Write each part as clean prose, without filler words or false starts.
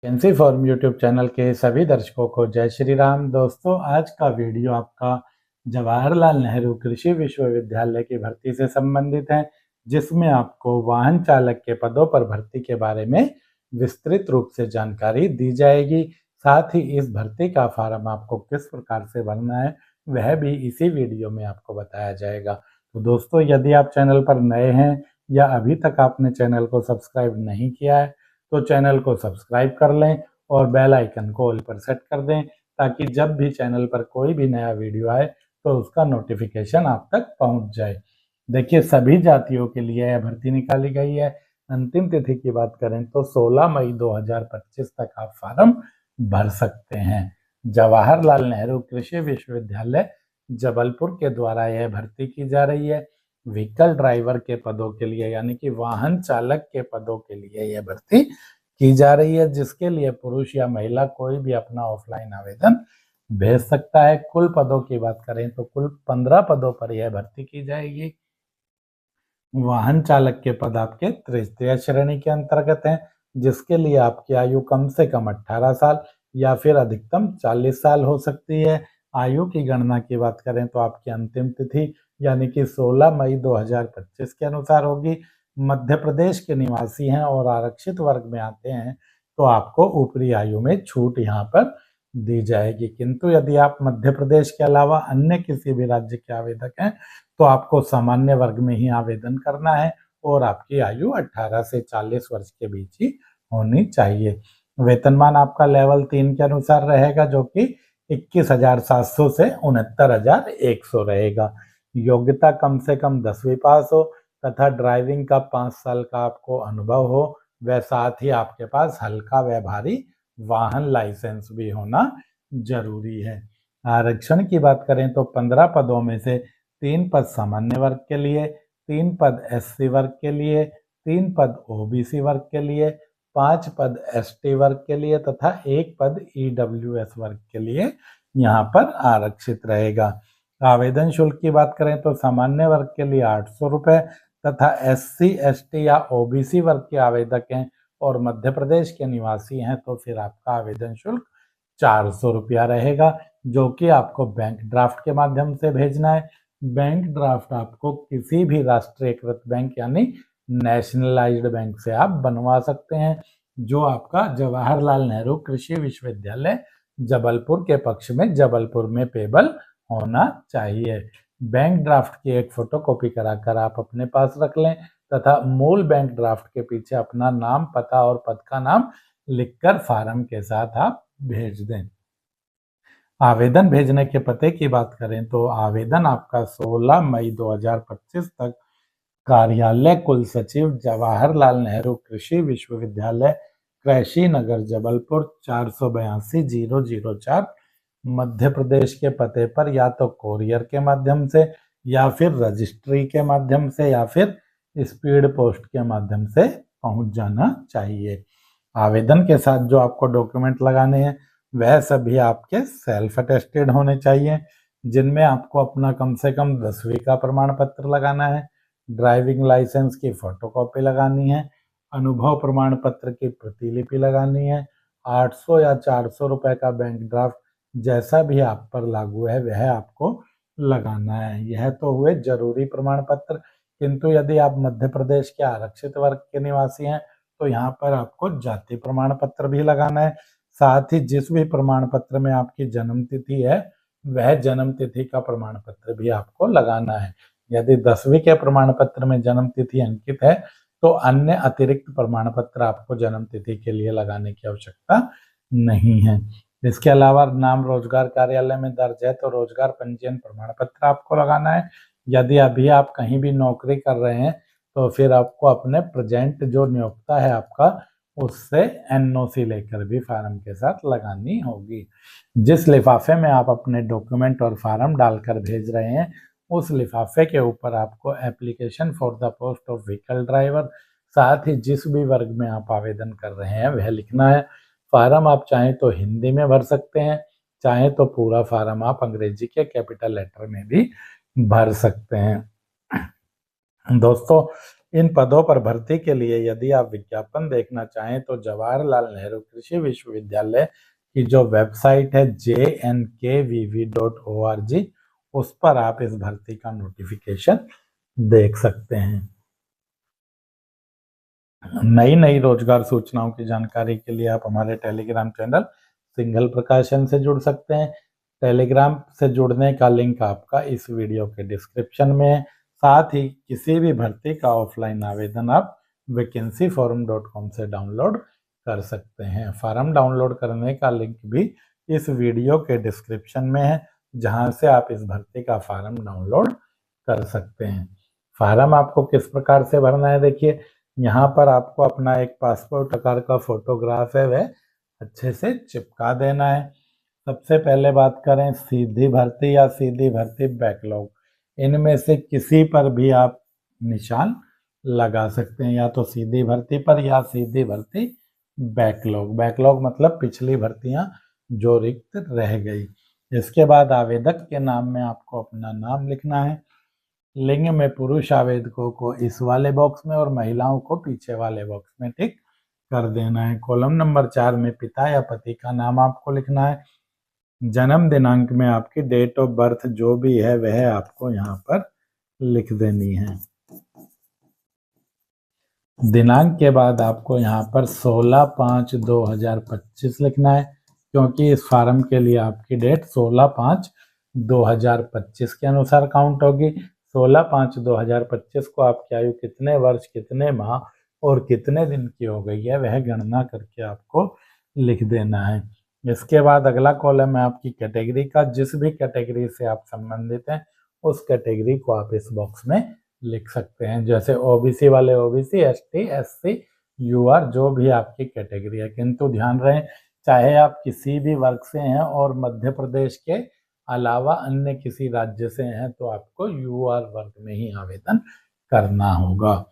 Vacancy form YouTube channel के सभी दर्शकों को जय श्री राम। दोस्तों, आज का वीडियो आपका जवाहरलाल नेहरू कृषि विश्वविद्यालय की भर्ती से संबंधित है, जिसमें आपको वाहन चालक के पदों पर भर्ती के बारे में विस्तृत रूप से जानकारी दी जाएगी। साथ ही इस भर्ती का फार्म आपको किस प्रकार से भरना है वह भी इसी वीडियो में आपको बताया जाएगा। तो दोस्तों, यदि आप चैनल पर नए हैं या अभी तक आपने चैनल को सब्सक्राइब नहीं किया है तो चैनल को सब्सक्राइब कर लें और बेल आइकन को ऑल पर सेट कर दें, ताकि जब भी चैनल पर कोई भी नया वीडियो आए तो उसका नोटिफिकेशन आप तक पहुंच जाए। देखिए, सभी जातियों के लिए यह भर्ती निकाली गई है। अंतिम तिथि की बात करें तो 16 मई 2025 तक आप फार्म भर सकते हैं। जवाहरलाल नेहरू कृषि विश्वविद्यालय जबलपुर के द्वारा यह भर्ती की जा रही है। व्हीकल ड्राइवर के पदों के लिए यानी कि वाहन चालक के पदों के लिए यह भर्ती की जा रही है, जिसके लिए पुरुष या महिला कोई भी अपना ऑफलाइन आवेदन भेज सकता है। कुल पदों की बात करें तो कुल 15 पदों पर यह भर्ती की जाएगी। वाहन चालक के पद आपके तृतीय श्रेणी के अंतर्गत हैं, जिसके लिए आपकी आयु कम से कम 18 साल या फिर अधिकतम 40 साल हो सकती है। आयु की गणना की बात करें तो आपकी अंतिम तिथि यानी कि 16 मई 2025 के अनुसार होगी। मध्य प्रदेश के निवासी हैं और आरक्षित वर्ग में आते हैं तो आपको ऊपरी आयु में छूट यहाँ पर दी जाएगी, किंतु यदि आप मध्य प्रदेश के अलावा अन्य किसी भी राज्य के आवेदक हैं तो आपको सामान्य वर्ग में ही आवेदन करना है और आपकी आयु 18 से 40 वर्ष के बीच ही होनी चाहिए। वेतनमान आपका लेवल 3 के अनुसार रहेगा, जो कि 21,700 से 69,100 रहेगा। योग्यता कम से कम 10वीं पास हो तथा ड्राइविंग का 5 साल का आपको अनुभव हो व साथ ही आपके पास हल्का व भारी वाहन लाइसेंस भी होना जरूरी है। आरक्षण की बात करें तो 15 पदों में से 3 पद सामान्य वर्ग के लिए, 3 पद एससी वर्ग के लिए, 3 पद ओबीसी वर्ग के लिए, 5 पद एसटी वर्ग के लिए तथा 1 पद ईडब्ल्यूएस वर्ग के लिए यहाँ पर आरक्षित रहेगा। आवेदन शुल्क की बात करें तो सामान्य वर्ग के लिए 800 रुपये तथा एससी एसटी या ओबीसी वर्ग के आवेदक हैं और मध्य प्रदेश के निवासी हैं तो फिर आपका आवेदन शुल्क 400 रुपया रहेगा, जो कि आपको बैंक ड्राफ्ट के माध्यम से भेजना है। बैंक ड्राफ्ट आपको किसी भी राष्ट्रीयकृत बैंक यानी नेशनलाइज्ड बैंक से आप बनवा सकते हैं, जो आपका जवाहरलाल नेहरू कृषि विश्वविद्यालय जबलपुर के पक्ष में जबलपुर में पेबल होना चाहिए। बैंक ड्राफ्ट की एक फोटोकॉपी कराकर आप अपने पास रख लें तथा मूल बैंक ड्राफ्ट के पीछे अपना नाम, पता और पद का नाम लिखकर फार्म के साथ आप भेज दें। आवेदन भेजने के पते की बात करें तो आवेदन आपका 16 मई 2025 तक कार्यालय कुल सचिव जवाहरलाल नेहरू कृषि विश्वविद्यालय, कृषि नगर जबलपुर 482-004 मध्य प्रदेश के पते पर या तो कोरियर के माध्यम से या फिर रजिस्ट्री के माध्यम से या फिर स्पीड पोस्ट के माध्यम से पहुंच जाना चाहिए। आवेदन के साथ जो आपको डॉक्यूमेंट लगाने हैं वह सभी आपके सेल्फ अटेस्टेड होने चाहिए, जिनमें आपको अपना कम से कम 10वीं का प्रमाण पत्र लगाना है, ड्राइविंग लाइसेंस की फोटोकॉपी लगानी है, अनुभव प्रमाण पत्र की प्रतिलिपि लगानी है, 800 या 400 रुपए का बैंक ड्राफ्ट जैसा भी आप पर लागू है वह आपको लगाना है। यह तो हुए जरूरी प्रमाण पत्र, किंतु यदि आप मध्य प्रदेश के आरक्षित वर्ग के निवासी हैं तो यहाँ पर आपको जाति प्रमाण पत्र भी लगाना है। साथ ही जिस भी प्रमाण पत्र में आपकी जन्म तिथि है वह जन्म तिथि का प्रमाण पत्र भी आपको लगाना है। यदि 10वीं के प्रमाण पत्र में जन्म तिथि अंकित है तो अन्य अतिरिक्त प्रमाण पत्र आपको जन्म तिथि के लिए लगाने की आवश्यकता नहीं है। इसके अलावा नाम रोजगार कार्यालय में दर्ज है तो रोजगार पंजीयन प्रमाण पत्र आपको लगाना है। यदि अभी आप कहीं भी नौकरी कर रहे हैं तो फिर आपको अपने प्रेजेंट जो नियोक्ता है आपका उससे एनओसी लेकर भी फार्म के साथ लगानी होगी। जिस लिफाफे में आप अपने डॉक्यूमेंट और फार्म डालकर भेज रहे हैं उस लिफाफे के ऊपर आपको application for the post of vehicle driver, साथ ही जिस भी वर्ग में आप आवेदन कर रहे हैं वह लिखना है। फार्म आप चाहें तो हिंदी में भर सकते हैं, चाहें तो पूरा फार्म आप अंग्रेजी के कैपिटल लेटर में भी भर सकते हैं। दोस्तों, इन पदों पर भर्ती के लिए यदि आप विज्ञापन देखना चाहें तो जवाहरलाल नेहरू कृषि विश्वविद्यालय की जो वेबसाइट है jnkvv.org, उस पर आप इस भर्ती का नोटिफिकेशन देख सकते हैं। नई नई रोजगार सूचनाओं की जानकारी के लिए आप हमारे टेलीग्राम चैनल सिंघल प्रकाशन से जुड़ सकते हैं। टेलीग्राम से जुड़ने का लिंक आपका इस वीडियो के डिस्क्रिप्शन में है। साथ ही किसी भी भर्ती का ऑफलाइन आवेदन आप vacancyforum.com से डाउनलोड कर सकते हैं। फार्म डाउनलोड करने का लिंक भी इस वीडियो के डिस्क्रिप्शन में है, जहां से आप इस भर्ती का फार्म डाउनलोड कर सकते हैं। फार्म आपको किस प्रकार से भरना है, देखिए यहाँ पर आपको अपना एक पासपोर्ट आकार का फोटोग्राफ है वह अच्छे से चिपका देना है। सबसे पहले बात करें सीधी भर्ती या सीधी भर्ती बैकलॉग, इनमें से किसी पर भी आप निशान लगा सकते हैं, या तो सीधी भर्ती पर या सीधी भर्ती बैकलॉग। बैकलॉग मतलब पिछली भर्तियां जो रिक्त रह गई। इसके बाद आवेदक के नाम में आपको अपना नाम लिखना है। लिंग में पुरुष आवेदकों को इस वाले बॉक्स में और महिलाओं को पीछे वाले बॉक्स में टिक कर देना है। कॉलम नंबर 4 में पिता या पति का नाम आपको लिखना है। जन्म दिनांक में आपकी डेट ऑफ बर्थ जो भी है वह आपको यहाँ पर लिख देनी है। दिनांक के बाद आपको यहाँ पर 16/5/2025 लिखना है, क्योंकि इस फार्म के लिए आपकी डेट 16/5/2025 के अनुसार काउंट होगी। 16/5/2025 को आपकी आयु कितने वर्ष, कितने माह और कितने दिन की हो गई है वह गणना करके आपको लिख देना है। इसके बाद अगला कॉलम है आपकी कैटेगरी का। जिस भी कैटेगरी से आप संबंधित हैं उस कैटेगरी को आप इस बॉक्स में लिख सकते हैं। जैसे ओबीसी वाले ओबीसी, एसटी, एससी, यूआर, जो भी आपकी कैटेगरी है। किंतु ध्यान रहे, चाहे आप किसी भी वर्ग से हैं और मध्य प्रदेश के अलावा अन्य किसी राज्य से हैं तो आपको यूआर वर्ग में ही आवेदन करना होगा।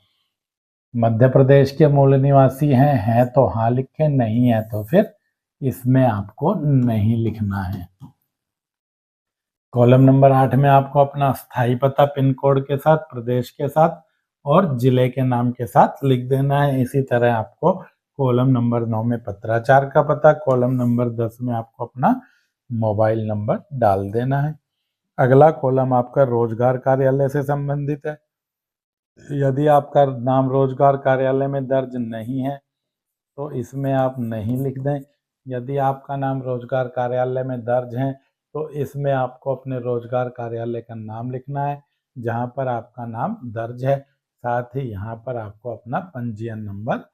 मध्य प्रदेश के मूल निवासी हैं तो हाँ लिखें, नहीं है तो फिर इसमें आपको नहीं लिखना है। कॉलम नंबर 8 में आपको अपना स्थायी पता पिन कोड के साथ, प्रदेश के साथ और जिले के नाम के साथ लिख देना है। इसी तरह आपको कॉलम नंबर 9 में पत्राचार का पता, कॉलम नंबर 10 में आपको अपना मोबाइल नंबर डाल देना है। अगला कॉलम आपका रोजगार कार्यालय से संबंधित है। यदि आपका नाम रोजगार कार्यालय में दर्ज नहीं है तो इसमें आप नहीं लिख दें। यदि आपका नाम रोजगार कार्यालय में दर्ज है तो इसमें आपको अपने रोजगार कार्यालय का नाम लिखना है जहां पर आपका नाम दर्ज है। साथ ही यहाँ पर आपको अपना पंजीयन नंबर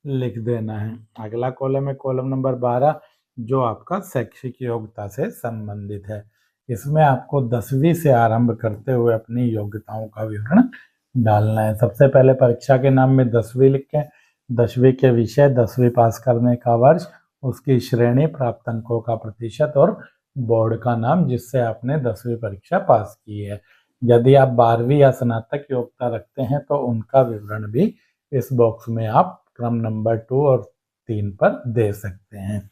लिख देना है। अगला कॉलम है कॉलम नंबर 12, जो आपका शैक्षिक योग्यता से संबंधित है। इसमें आपको 10वीं से आरंभ करते हुए अपनी योग्यताओं का विवरण डालना है। सबसे पहले परीक्षा के नाम में 10वीं लिखें, 10वीं के विषय, 10वीं पास करने का वर्ष, उसकी श्रेणी, प्राप्त अंकों का प्रतिशत और बोर्ड का नाम जिससे आपने 10वीं परीक्षा पास की है। यदि आप 12वीं या स्नातक योग्यता रखते हैं तो उनका विवरण भी इस बॉक्स में आप क्रम नंबर 2 और 3 पर दे सकते हैं।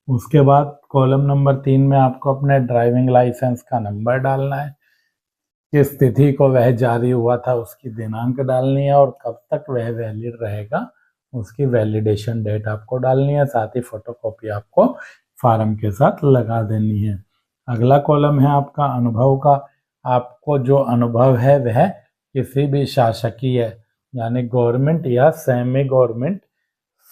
उसके बाद कॉलम नंबर 3 में आपको अपने ड्राइविंग लाइसेंस का नंबर डालना है, किस तिथि को वह जारी हुआ था उसकी दिनांक डालनी है और कब तक वह वैलिड रहेगा उसकी वैलिडेशन डेट आपको डालनी है। साथ ही फोटोकॉपी आपको फार्म के साथ लगा देनी है। अगला कॉलम है आपका अनुभव का। आपको जो अनुभव है वह किसी भी शासकीय यानी गवर्नमेंट या सेमी गवर्नमेंट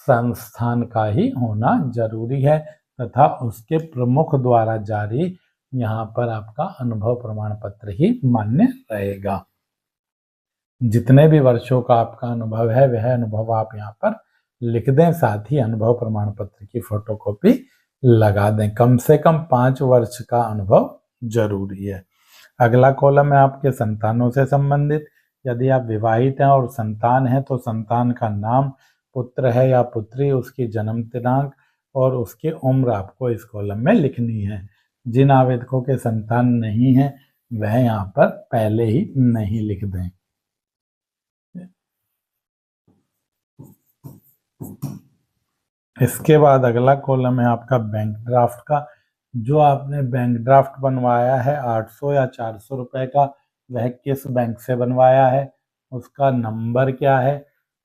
संस्थान का ही होना जरूरी है तथा उसके प्रमुख द्वारा जारी यहाँ पर आपका अनुभव प्रमाण पत्र ही मान्य रहेगा। जितने भी वर्षों का आपका अनुभव है वह अनुभव आप यहाँ पर लिख दें। साथ ही अनुभव प्रमाण पत्र की फोटोकॉपी लगा दें। कम से कम 5 वर्ष का अनुभव जरूरी है। अगला कॉलम है आपके संतानों से संबंधित। यदि आप विवाहित हैं और संतान है तो संतान का नाम, पुत्र है या पुत्री, उसकी जन्म दिनांक और उसकी उम्र आपको इस कॉलम में लिखनी है। जिन आवेदकों के संतान नहीं है वह यहाँ पर पहले ही नहीं लिख दें। इसके बाद अगला कॉलम है आपका बैंक ड्राफ्ट का। जो आपने बैंक ड्राफ्ट बनवाया है 800 या 400 रुपए का, वह किस बैंक से बनवाया है उसका नंबर क्या है,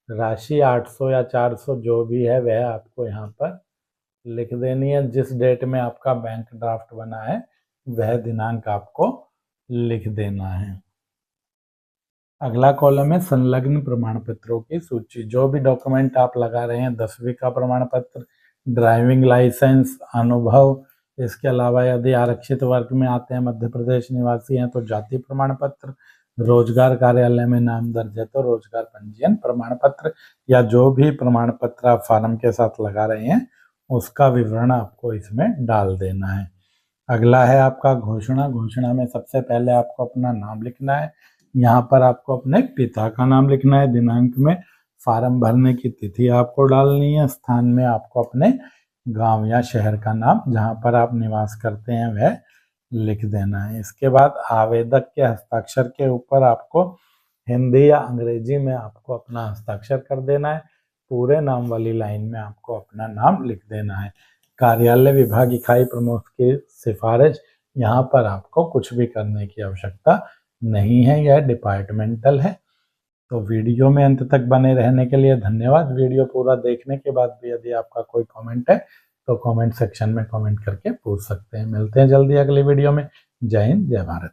राशि 800 या 400 जो भी है वह आपको यहाँ पर लिख देनी है। जिस डेट में आपका बैंक ड्राफ्ट बना है वह दिनांक आपको लिख देना है। अगला कॉलम है संलग्न प्रमाण पत्रों की सूची। जो भी डॉक्यूमेंट आप लगा रहे हैं, 10वीं का प्रमाण पत्र, ड्राइविंग लाइसेंस, अनुभव, इसके अलावा यदि आरक्षित वर्ग में आते हैं, मध्य प्रदेश निवासी हैं तो जाति प्रमाण पत्र, रोजगार कार्यालय में नाम दर्ज है तो रोजगार पंजीयन प्रमाण पत्र, या जो भी प्रमाण पत्र आप फार्म के साथ लगा रहे हैं उसका विवरण आपको इसमें डाल देना है। अगला है आपका घोषणा। घोषणा में सबसे पहले आपको अपना नाम लिखना है। यहाँ पर आपको अपने पिता का नाम लिखना है। दिनांक में फार्म भरने की तिथि आपको डालनी है। स्थान में आपको अपने गांव या शहर का नाम जहाँ पर आप निवास करते हैं वह लिख देना है। इसके बाद आवेदक के हस्ताक्षर के ऊपर आपको हिंदी या अंग्रेजी में आपको अपना हस्ताक्षर कर देना है। पूरे नाम वाली लाइन में आपको अपना नाम लिख देना है। कार्यालय, विभाग, इकाई प्रमुख की सिफारिश, यहाँ पर आपको कुछ भी करने की आवश्यकता नहीं है, यह डिपार्टमेंटल है। तो वीडियो में अंत तक बने रहने के लिए धन्यवाद। वीडियो पूरा देखने के बाद भी यदि आपका कोई कमेंट है तो कमेंट सेक्शन में कमेंट करके पूछ सकते हैं। मिलते हैं जल्दी अगली वीडियो में। जय हिंद, जय भारत।